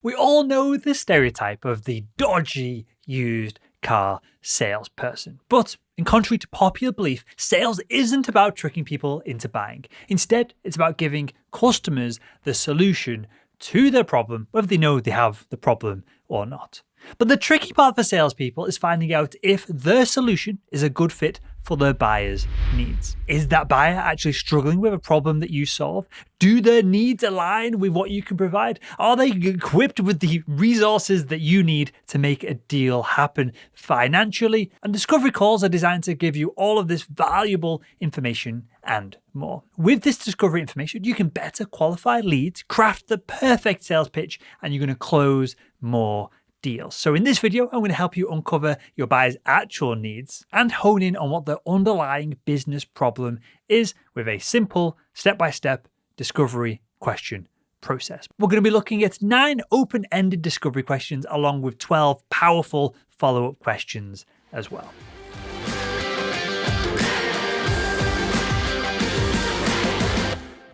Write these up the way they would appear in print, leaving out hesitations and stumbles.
We all know the stereotype of the dodgy used car salesperson. But in contrary to popular belief, sales isn't about tricking people into buying. Instead, it's about giving customers the solution to their problem, whether they know they have the problem or not. But the tricky part for salespeople is finding out if their solution is a good fit for their buyer's needs. Is that buyer actually struggling with a problem that you solve? Do their needs align with what you can provide? Are they equipped with the resources that you need to make a deal happen financially? And discovery calls are designed to give you all of this valuable information and more. With this discovery information, you can better qualify leads, craft the perfect sales pitch, and you're going to close more deals. So in this video, I'm going to help you uncover your buyer's actual needs and hone in on what the underlying business problem is with a simple step-by-step discovery question process. We're going to be looking at 9 open-ended discovery questions along with 12 powerful follow-up questions as well.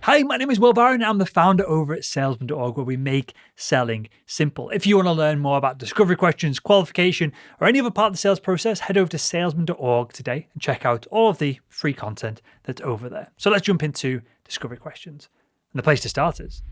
Hi, my name is Will Barron. I'm the founder over at salesman.org, where we make selling simple. If you want to learn more about discovery questions, qualification, or any other part of the sales process, head over to salesman.org today and check out all of the free content that's over there. So let's jump into discovery questions. And the place to start is,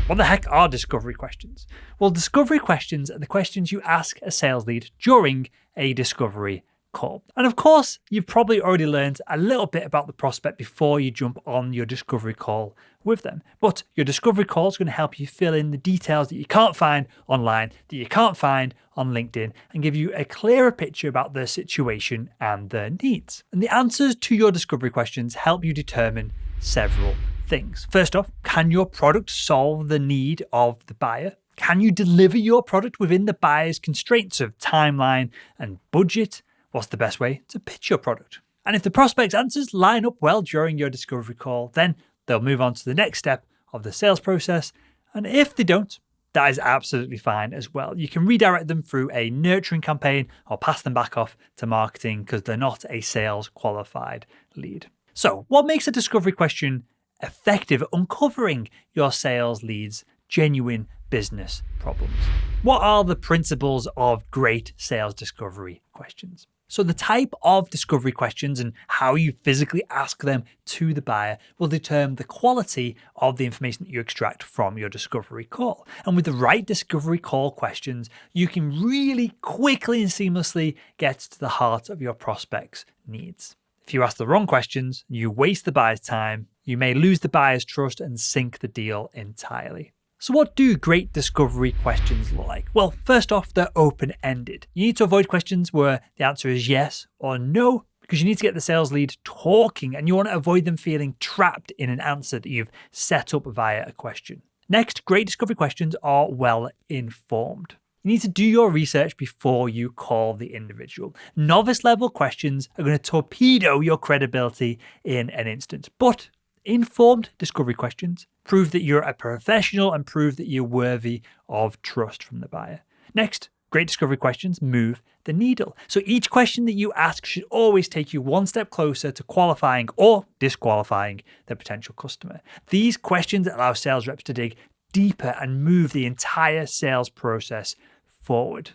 what the heck are discovery questions? Well, discovery questions are the questions you ask a sales lead during a discovery call. And of course, you've probably already learned a little bit about the prospect before you jump on your discovery call with them. But your discovery call is going to help you fill in the details that you can't find online, that you can't find on LinkedIn, and give you a clearer picture about their situation and their needs. And the answers to your discovery questions help you determine several things. First off, can your product solve the need of the buyer? Can you deliver your product within the buyer's constraints of timeline and budget? What's the best way to pitch your product? And if the prospect's answers line up well during your discovery call, then they'll move on to the next step of the sales process. And if they don't, that is absolutely fine as well. You can redirect them through a nurturing campaign or pass them back off to marketing because they're not a sales qualified lead. So what makes a discovery question effective at uncovering your sales lead's genuine business problems? What are the principles of great sales discovery questions? So the type of discovery questions and how you physically ask them to the buyer will determine the quality of the information that you extract from your discovery call. And with the right discovery call questions, you can really quickly and seamlessly get to the heart of your prospect's needs. If you ask the wrong questions, you waste the buyer's time, you may lose the buyer's trust and sink the deal entirely. So what do great discovery questions look like? Well, first off, they're open-ended. You need to avoid questions where the answer is yes or no, because you need to get the sales lead talking and you want to avoid them feeling trapped in an answer that you've set up via a question. Next, great discovery questions are well-informed. You need to do your research before you call the individual. Novice-level questions are going to torpedo your credibility in an instant, but informed discovery questions prove that you're a professional and prove that you're worthy of trust from the buyer. Next, great discovery questions move the needle. So each question that you ask should always take you one step closer to qualifying or disqualifying the potential customer. These questions allow sales reps to dig deeper and move the entire sales process forward.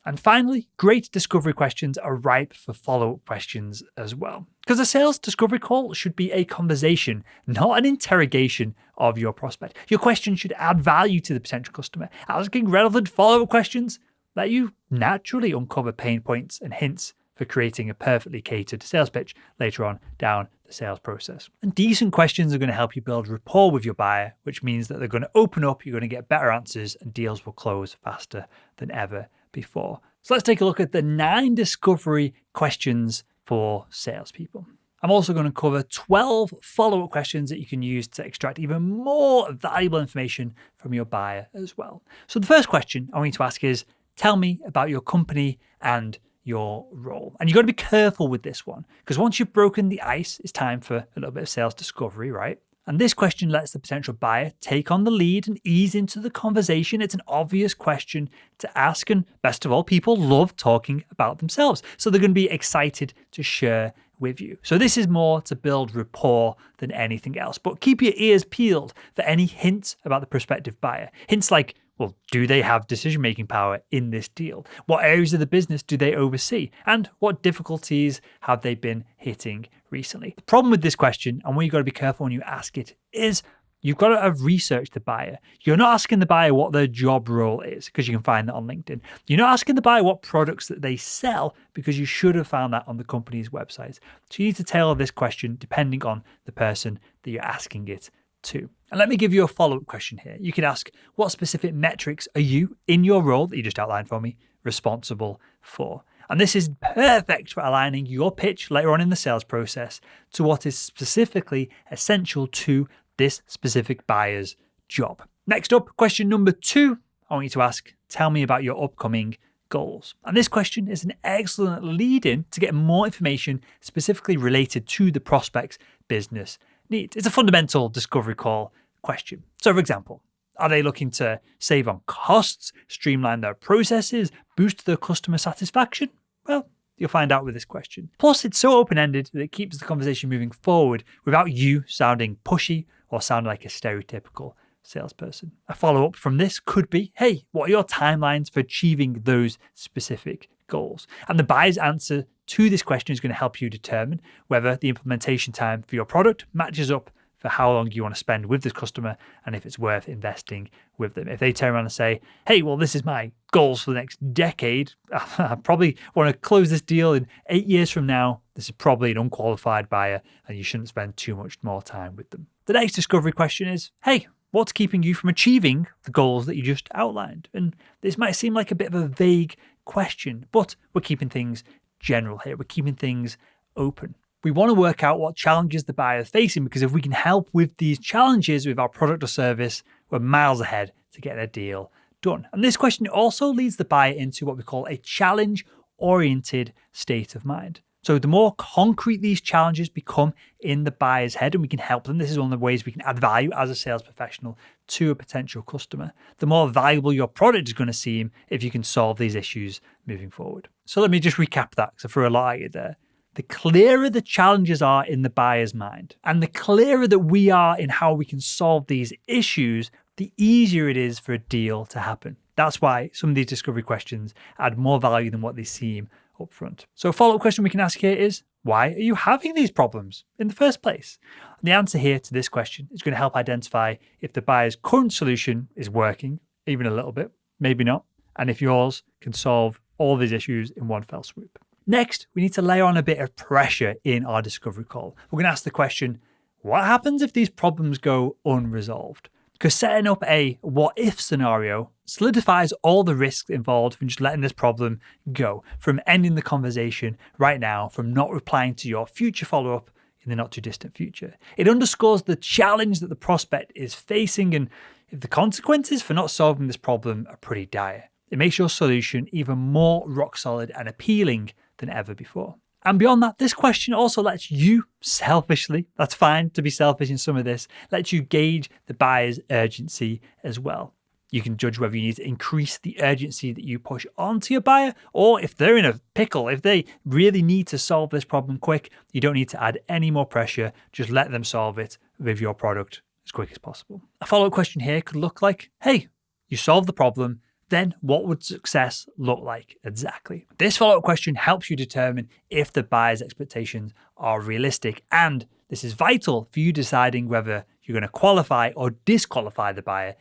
And finally, great discovery questions are ripe for follow-up questions as well. Because a sales discovery call should be a conversation, not an interrogation of your prospect. Your question should add value to the potential customer. Asking relevant follow-up questions let you naturally uncover pain points and hints for creating a perfectly catered sales pitch later on down the sales process. And decent questions are going to help you build rapport with your buyer, which means that they're going to open up, you're going to get better answers, and deals will close faster than ever before. So let's take a look at the 9 discovery questions for salespeople. I'm also going to cover 12 follow-up questions that you can use to extract even more valuable information from your buyer as well. So the first question I want you to ask is, tell me about your company and your role. And you've got to be careful with this one, because once you've broken the ice, it's time for a little bit of sales discovery, right? And this question lets the potential buyer take on the lead and ease into the conversation. It's an obvious question to ask. And best of all, people love talking about themselves. So they're going to be excited to share with you. So this is more to build rapport than anything else. But keep your ears peeled for any hints about the prospective buyer. Hints like Well, do they have decision-making power in this deal? What areas of the business do they oversee? And what difficulties have they been hitting recently? The problem with this question, and where you've got to be careful when you ask it, is you've got to have researched the buyer. You're not asking the buyer what their job role is, because you can find that on LinkedIn. You're not asking the buyer what products that they sell, because you should have found that on the company's website. So you need to tailor this question depending on the person that you're asking it to. And let me give you a follow-up question here. You can ask, what specific metrics are you, in your role that you just outlined for me, responsible for? And this is perfect for aligning your pitch later on in the sales process to what is specifically essential to this specific buyer's job. Next up, question number 2, I want you to ask, tell me about your upcoming goals. And this question is an excellent lead-in to get more information specifically related to the prospect's business needs. It's a fundamental discovery call question. So for example, are they looking to save on costs, streamline their processes, boost their customer satisfaction? Well, you'll find out with this question. Plus, it's so open-ended that it keeps the conversation moving forward without you sounding pushy or sounding like a stereotypical salesperson. A follow-up from this could be, hey, what are your timelines for achieving those specific goals? And the buyer's answer to this question is going to help you determine whether the implementation time for your product matches up for how long you want to spend with this customer and if it's worth investing with them. If they turn around and say, hey, well, this is my goals for the next decade, I probably want to close this deal in 8 years from now, this is probably an unqualified buyer and you shouldn't spend too much more time with them. The next discovery question is, hey, what's keeping you from achieving the goals that you just outlined? And this might seem like a bit of a vague question, but we're keeping things general here. We're keeping things open. We want to work out what challenges the buyer is facing, because if we can help with these challenges with our product or service, we're miles ahead to get a deal done. And this question also leads the buyer into what we call a challenge-oriented state of mind. So the more concrete these challenges become in the buyer's head and we can help them, this is one of the ways we can add value as a sales professional to a potential customer, the more valuable your product is going to seem if you can solve these issues moving forward. So let me just recap that, because I threw a lot at you there. The clearer the challenges are in the buyer's mind, and the clearer that we are in how we can solve these issues, the easier it is for a deal to happen. That's why some of these discovery questions add more value than what they seem up front. So a follow-up question we can ask here is, why are you having these problems in the first place? And the answer here to this question is going to help identify if the buyer's current solution is working, even a little bit, maybe not, and if yours can solve all these issues in one fell swoop. Next, we need to layer on a bit of pressure in our discovery call. We're going to ask the question, what happens if these problems go unresolved? Because setting up a what-if scenario solidifies all the risks involved from just letting this problem go, from ending the conversation right now, from not replying to your future follow-up in the not-too-distant future. It underscores the challenge that the prospect is facing, and if the consequences for not solving this problem are pretty dire, it makes your solution even more rock-solid and appealing than ever before. And beyond that, this question also lets you selfishly, that's fine to be selfish in some of this, lets you gauge the buyer's urgency as well. You can judge whether you need to increase the urgency that you push onto your buyer, or if they're in a pickle, if they really need to solve this problem quick, you don't need to add any more pressure, just let them solve it with your product as quick as possible. A follow-up question here could look like, hey, you solved the problem, then what would success look like exactly? This follow-up question helps you determine if the buyer's expectations are realistic, and this is vital for you deciding whether you're going to qualify or disqualify the buyer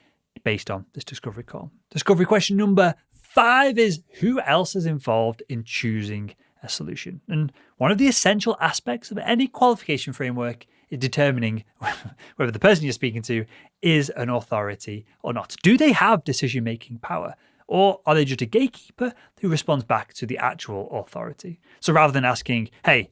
based on this discovery call. Discovery question number 5 is, who else is involved in choosing a solution? And one of the essential aspects of any qualification framework is determining whether the person you're speaking to is an authority or not. Do they have decision-making power? Or are they just a gatekeeper who responds back to the actual authority? So rather than asking, hey,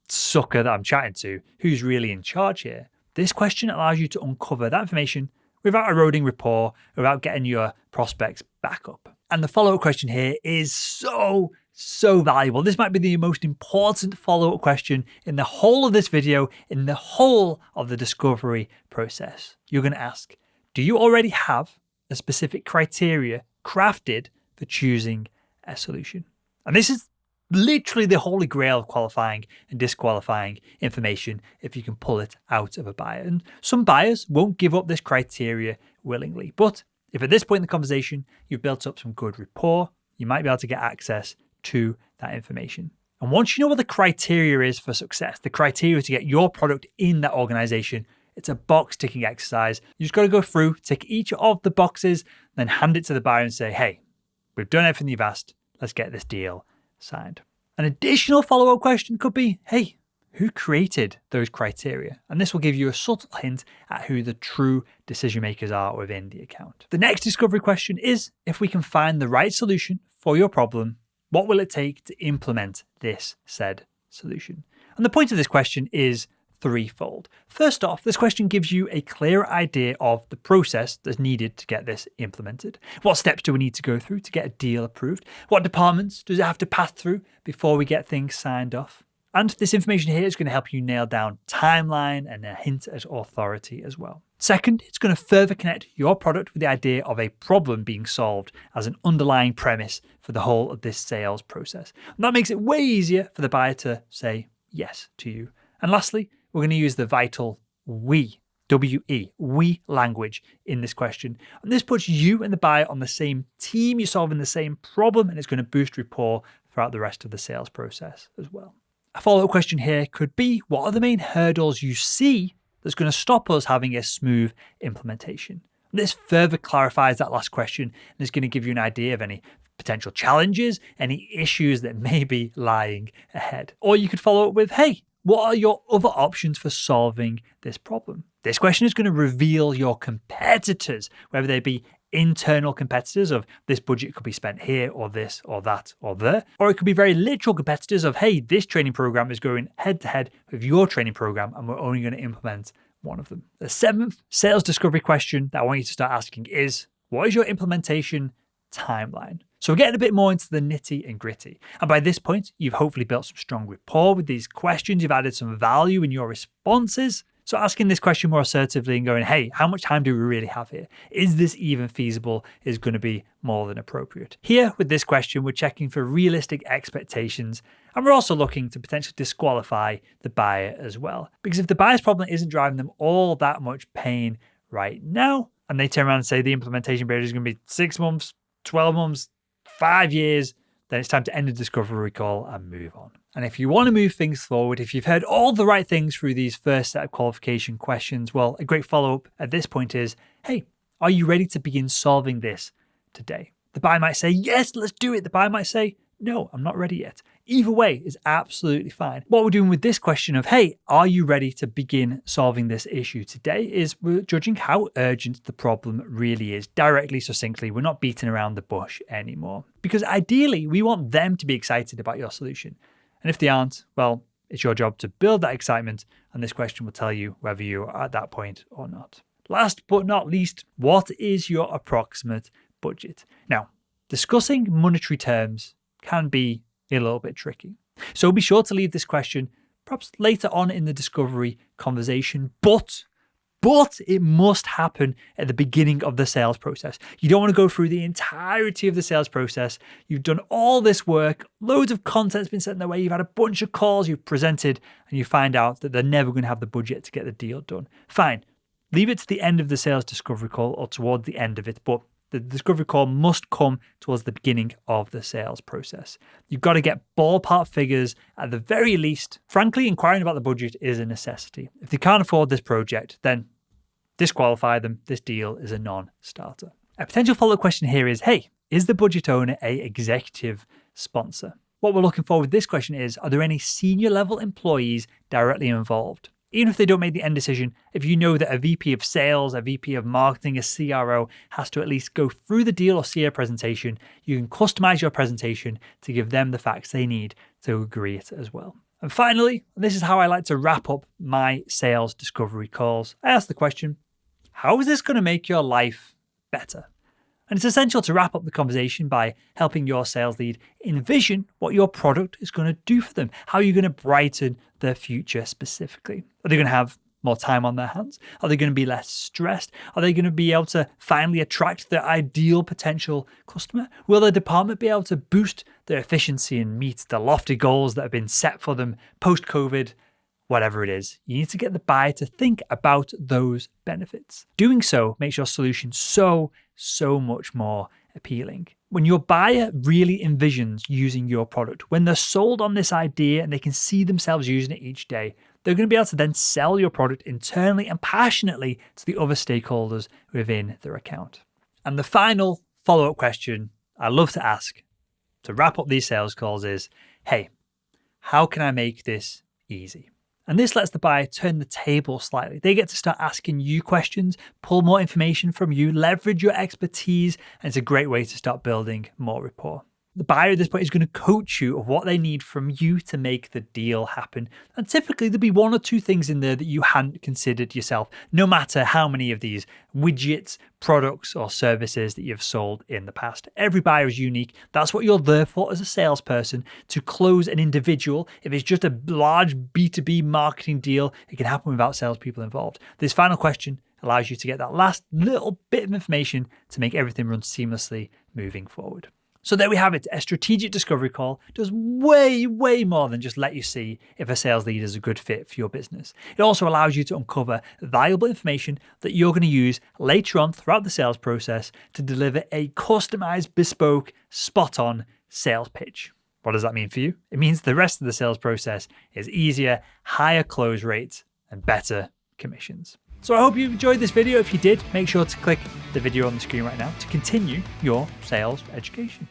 sucker that I'm chatting to, who's really in charge here? This question allows you to uncover that information without eroding rapport, without getting your prospects back up. And the follow-up question here is so valuable. This might be the most important follow-up question in the whole of this video, in the whole of the discovery process. You're going to ask, do you already have a specific criteria crafted for choosing a solution? And this is literally the holy grail of qualifying and disqualifying information if you can pull it out of a buyer. And some buyers won't give up this criteria willingly, but If at this point in the conversation, you've built up some good rapport, you might be able to get access to that information. And once you know what the criteria is for success, the criteria to get your product in that organization, it's a box ticking exercise. You just got to go through, tick each of the boxes, then hand it to the buyer and say, hey, we've done everything you've asked. Let's get this deal signed. An additional follow-up question could be, hey, who created those criteria? And this will give you a subtle hint at who the true decision makers are within the account. The next discovery question is, if we can find the right solution for your problem, what will it take to implement this said solution? And the point of this question is threefold. First off, this question gives you a clear idea of the process that's needed to get this implemented. What steps do we need to go through to get a deal approved? What departments does it have to pass through before we get things signed off? And this information here is going to help you nail down timeline and a hint at authority as well. Second, it's going to further connect your product with the idea of a problem being solved as an underlying premise for the whole of this sales process. And that makes it way easier for the buyer to say yes to you. And lastly, we're going to use the vital we, W-E, we language in this question. And this puts you and the buyer on the same team. You're solving the same problem, and it's going to boost rapport throughout the rest of the sales process as well. A follow-up question here could be, what are the main hurdles you see that's going to stop us having a smooth implementation? This further clarifies that last question and is going to give you an idea of any potential challenges, any issues that may be lying ahead. Or you could follow up with, hey, what are your other options for solving this problem? This question is going to reveal your competitors, whether they be internal competitors of this budget could be spent here or this or that or there, or it could be very literal competitors of, hey, this training program is going head to head with your training program and we're only going to implement one of them. The seventh sales discovery question that I want you to start asking is, what is your implementation timeline? So we're getting a bit more into the nitty and gritty. And by this point, you've hopefully built some strong rapport with these questions. You've added some value in your responses. So asking this question more assertively and going, hey, how much time do we really have here? Is this even feasible? Is going to be more than appropriate. Here with this question, we're checking for realistic expectations. And we're also looking to potentially disqualify the buyer as well. Because if the buyer's problem isn't driving them all that much pain right now, and they turn around and say the implementation period is going to be 6 months, 12 months, 5 years, then it's time to end the discovery call and move on. And if you want to move things forward, if you've heard all the right things through these first set of qualification questions, well, a great follow-up at this point is, hey, are you ready to begin solving this today? The buyer might say, yes, let's do it. The buyer might say, no, I'm not ready yet. Either way is absolutely fine. What we're doing with this question of, hey, are you ready to begin solving this issue today, is we're judging how urgent the problem really is, directly, succinctly. We're not beating around the bush anymore. Because ideally, we want them to be excited about your solution. And if they aren't, well, it's your job to build that excitement, and this question will tell you whether you're at that point or not. Last but not least, what is your approximate budget? Now, discussing monetary terms can be a little bit tricky. So be sure to leave this question perhaps later on in the discovery conversation, but it must happen at the beginning of the sales process. You don't want to go through the entirety of the sales process. You've done all this work, loads of content's been sent in their way, you've had a bunch of calls, you've presented, and you find out that they're never going to have the budget to get the deal done. Fine. Leave it to the end of the sales discovery call or toward the end of it, but the discovery call must come towards the beginning of the sales process. You've got to get ballpark figures at the very least. Frankly, inquiring about the budget is a necessity. If they can't afford this project, then disqualify them. This deal is a non-starter. A potential follow-up question here is, hey, is the budget owner an executive sponsor? What we're looking for with this question is, are there any senior level employees directly involved? Even if they don't make the end decision, if you know that a VP of sales, a VP of marketing, a CRO has to at least go through the deal or see a presentation, you can customize your presentation to give them the facts they need to agree it as well. And finally, this is how I like to wrap up my sales discovery calls. I ask the question, how is this going to make your life better? And it's essential to wrap up the conversation by helping your sales lead envision what your product is going to do for them. How are you going to brighten their future specifically? Are they going to have more time on their hands? Are they going to be less stressed? Are they going to be able to finally attract their ideal potential customer? Will their department be able to boost their efficiency and meet the lofty goals that have been set for them post-COVID? Whatever it is, you need to get the buyer to think about those benefits. Doing so makes your solution so so much more appealing. When your buyer really envisions using your product, when they're sold on this idea and they can see themselves using it each day, they're going to be able to then sell your product internally and passionately to the other stakeholders within their account. And the final follow-up question I love to ask to wrap up these sales calls is, hey, how can I make this easy? And this lets the buyer turn the table slightly. They get to start asking you questions, pull more information from you, leverage your expertise, and it's a great way to start building more rapport. The buyer at this point is going to coach you of what they need from you to make the deal happen. And typically there'll be one or two things in there that you hadn't considered yourself, no matter how many of these widgets, products, or services that you've sold in the past. Every buyer is unique. That's what you're there for as a salesperson, to close an individual. If it's just a large B2B marketing deal, it can happen without salespeople involved. This final question allows you to get that last little bit of information to make everything run seamlessly moving forward. So there we have it. A strategic discovery call does way more than just let you see if a sales lead is a good fit for your business. It also allows you to uncover valuable information that you're going to use later on throughout the sales process to deliver a customized, bespoke, spot-on sales pitch. What does that mean for you? It means the rest of the sales process is easier, higher close rates, and better commissions. So I hope you enjoyed this video. If you did, make sure to click the video on the screen right now to continue your sales education.